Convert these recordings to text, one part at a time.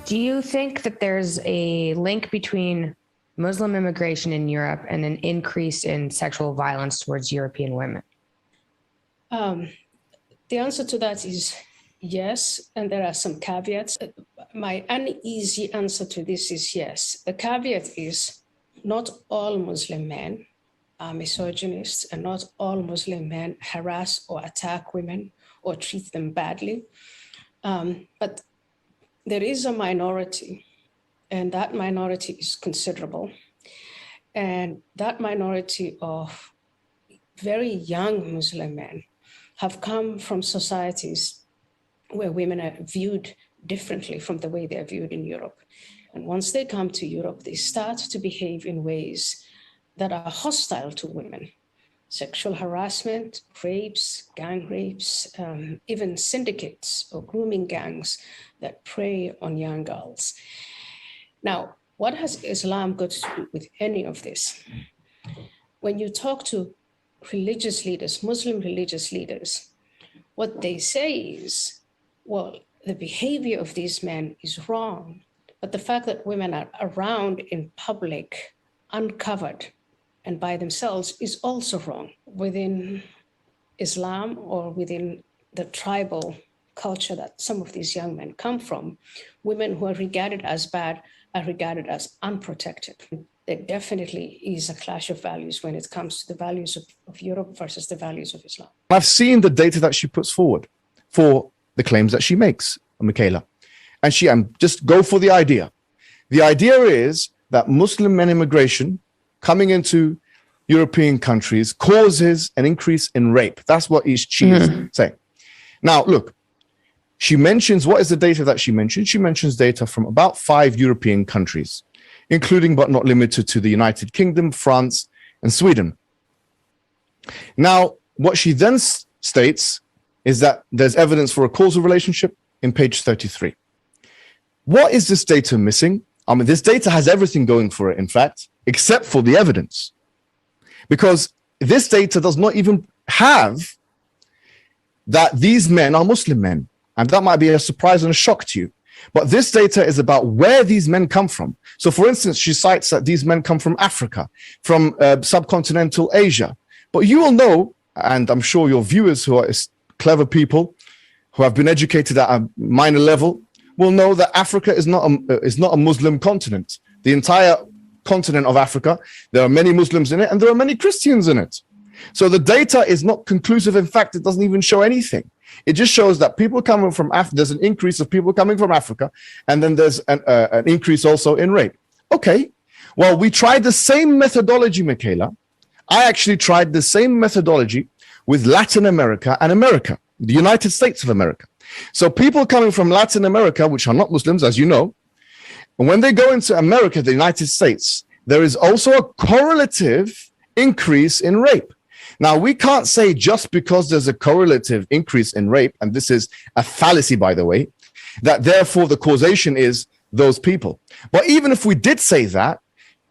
Do you think that there's a link between Muslim immigration in Europe and an increase in sexual violence towards European women? The answer to that is yes, and there are some caveats. My uneasy answer to this is yes. The caveat is not all Muslim men are misogynists, and not all Muslim men harass or attack women or treat them badly. But there is a minority, and that minority is considerable. And that minority of very young Muslim men have come from societies where women are viewed differently from the way they are viewed in Europe. And once they come to Europe, they start to behave in ways that are hostile to women. Sexual harassment, rapes, gang rapes, even syndicates or grooming gangs that prey on young girls. Now, what has Islam got to do with any of this? When you talk to religious leaders, Muslim religious leaders, what they say is, well, the behavior of these men is wrong, but the fact that women are around in public, uncovered, and by themselves is also wrong. Within Islam or within the tribal culture that some of these young men come from, women who are regarded as bad are regarded as unprotected. There definitely is a clash of values when it comes to the values of Europe versus the values of Islam. I've seen the data that she puts forward for the claims that she makes, Michaela. And just go for the idea. The idea is that Muslim men immigration coming into European countries causes an increase in rape. That's what she is saying. Now, look, she mentions, what is the data that she mentions? She mentions data from about 5 European countries, including but not limited to the United Kingdom, France, and Sweden. Now, what she then states is that there's evidence for a causal relationship in page 33. What is this data missing? I mean, this data has everything going for it, in fact, except for the evidence. Because this data does not even have that these men are Muslim men. And that might be a surprise and a shock to you. But this data is about where these men come from. So, for instance, she cites that these men come from Africa, from subcontinental Asia. But you will know, and I'm sure your viewers who are clever people, who have been educated at a minor level, will know that Africa is not a Muslim continent. The entire continent of Africa, there are many Muslims in it, and there are many Christians in it. So the data is not conclusive. In fact, it doesn't even show anything. It just shows that people coming from Africa, there's an increase of people coming from Africa, and then there's an increase also in rape. Okay, well, we tried the same methodology, Michaela. I actually tried the same methodology with Latin America and America, the United States of America. So people coming from Latin America, which are not Muslims, as you know, and when they go into America, the United States, there is also a correlative increase in rape. Now, we can't say just because there's a correlative increase in rape, and this is a fallacy, by the way, that therefore the causation is those people. But even if we did say that,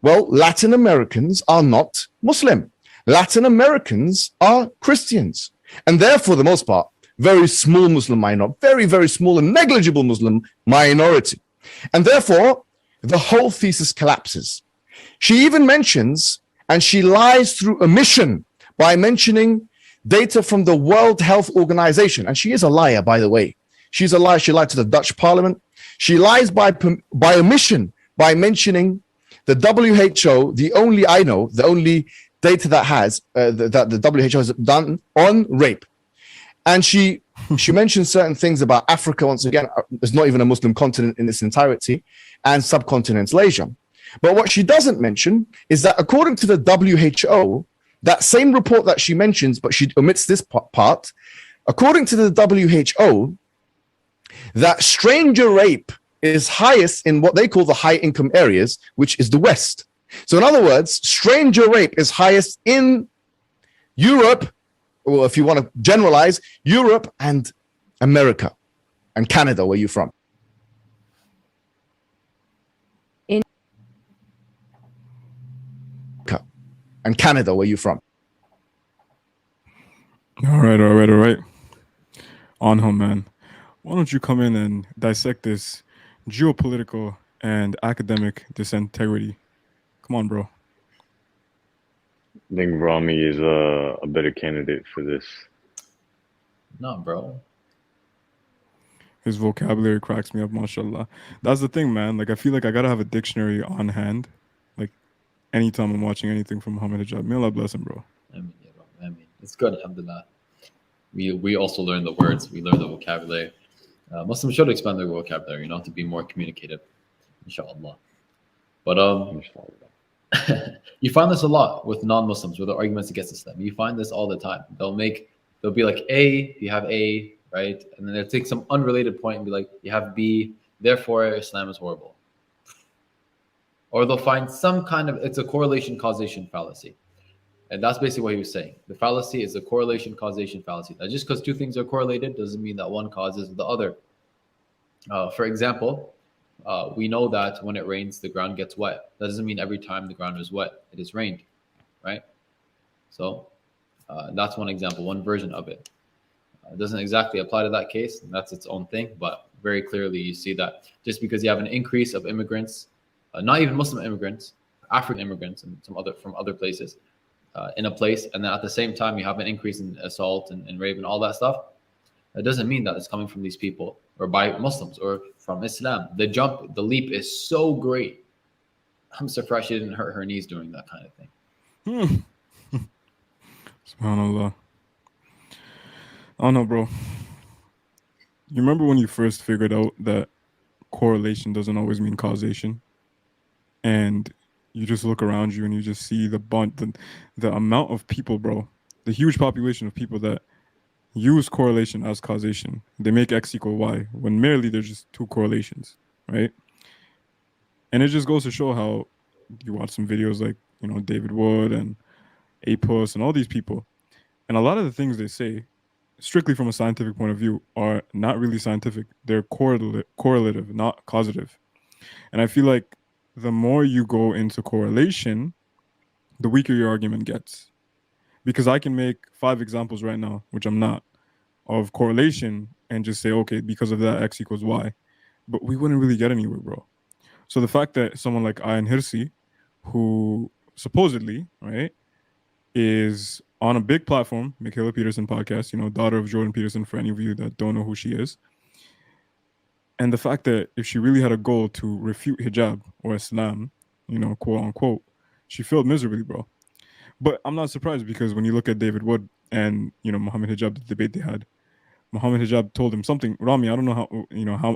well, Latin Americans are not Muslim. Latin Americans are Christians. And therefore, the most part, very small Muslim minority, very, very small and negligible Muslim minority. And therefore, the whole thesis collapses. She even mentions, and she lies through omission by mentioning data from the World Health Organization. And she is a liar, by the way. She's a liar. She lied to the Dutch Parliament. She lies by omission by mentioning the WHO, the only data that has that the WHO has done on rape. And she mentions certain things about Africa. Once again, it's not even a Muslim continent in its entirety, and subcontinental Asia. But what she doesn't mention is that according to the WHO, that same report that she mentions, but she omits this part, according to the WHO, that stranger rape is highest in what they call the high income areas, which is the West. So in other words, stranger rape is highest in Europe, or if you want to generalize, Europe and America and Canada, where you're from. And Canada, where you're from. All right. On home, man. Why don't you come in and dissect this geopolitical and academic disintegrity. Come on, bro. I think Rami is a better candidate for this. No, bro. His vocabulary cracks me up, mashallah. That's the thing, man. Like, I feel like I gotta have a dictionary on hand, like, anytime I'm watching anything from Muhammad Hijab. May Allah bless him, bro. I mean, it's good, alhamdulillah. We also learn the words, we learn the vocabulary. Muslims should expand their vocabulary, to be more communicative, inshallah. But you find this a lot with non-Muslims, with the arguments against Islam. You find this all the time. They'll be like A, you have A, right? And then they'll take some unrelated point and be like, you have B, therefore Islam is horrible. Or they'll find some kind of, it's a correlation causation fallacy. And that's basically what he was saying. The fallacy is a correlation causation fallacy. That just because two things are correlated doesn't mean that one causes the other. For example, we know that when it rains, the ground gets wet. That doesn't mean every time the ground is wet, it is rained, right? So that's one example, one version of it. It doesn't exactly apply to that case, and that's its own thing. But very clearly, you see that just because you have an increase of immigrants, not even Muslim immigrants, African immigrants, and from other places in a place, and then at the same time you have an increase in assault and rape and all that stuff, that doesn't mean that it's coming from these people or by Muslims or from Islam. The leap is so great. I'm surprised she didn't hurt her knees doing that kind of thing. SubhanAllah. I don't know, bro. You remember when you first figured out that correlation doesn't always mean causation? And you just look around you and you just see the amount of people, bro, the huge population of people that use correlation as causation. They make X equal Y when merely there's just two correlations, right? And it just goes to show how you watch some videos like, David Wood and Apos and all these people. And a lot of the things they say, strictly from a scientific point of view, are not really scientific. They're correlative, not causative. And I feel like the more you go into correlation, the weaker your argument gets. Because I can make 5 examples right now, which I'm not, of correlation and just say, okay, because of that, X equals Y. But we wouldn't really get anywhere, bro. So the fact that someone like Ayan Hirsi, who supposedly, right, is on a big platform, Mikhaila Peterson podcast, daughter of Jordan Peterson, for any of you that don't know who she is. And the fact that if she really had a goal to refute hijab or Islam, quote unquote, she failed miserably, bro. But I'm not surprised because when you look at David Wood and, Muhammad Hijab, the debate they had, Muhammad Hijab told him something. Rami, I don't know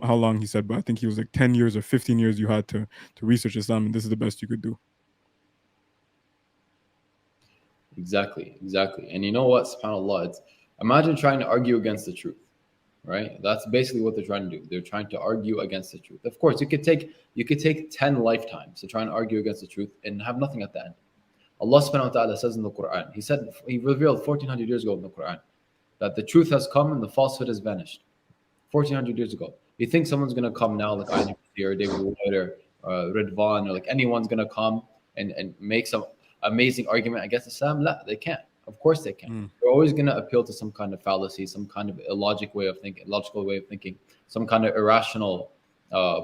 how long he said, but I think he was like 10 years or 15 years you had to research Islam, and this is the best you could do. Exactly. And you know what, subhanAllah, imagine trying to argue against the truth, right? That's basically what they're trying to do. They're trying to argue against the truth. Of course, you could take 10 lifetimes to try and argue against the truth and have nothing at the end. Allah subhanahu wa ta'ala says in the Quran, He revealed 1400 years ago in the Quran that the truth has come and the falsehood has vanished. 1400 years ago. You think someone's going to come now, like Ayan Hirsi or David Wood or Ridwan, or like anyone's going to come and make some amazing argument against Islam? No, they can't. Of course they can't. They're always going to appeal to some kind of fallacy, some kind of illogical way of thinking, some kind of irrational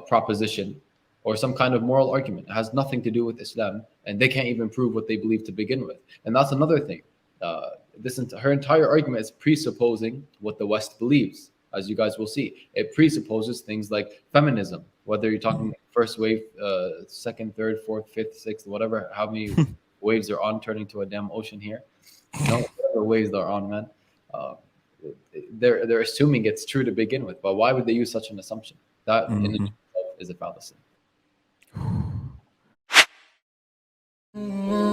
proposition, or some kind of moral argument. It has nothing to do with Islam, and they can't even prove what they believe to begin with. And that's another thing. Her entire argument is presupposing what the West believes, as you guys will see. It presupposes things like feminism, whether you're talking first wave, second, third, fourth, fifth, sixth, whatever, how many waves are on, turning to a damn ocean here. Whatever waves they're on, man. They're assuming it's true to begin with, but why would they use such an assumption? That in itself is a fallacy. Mm-hmm.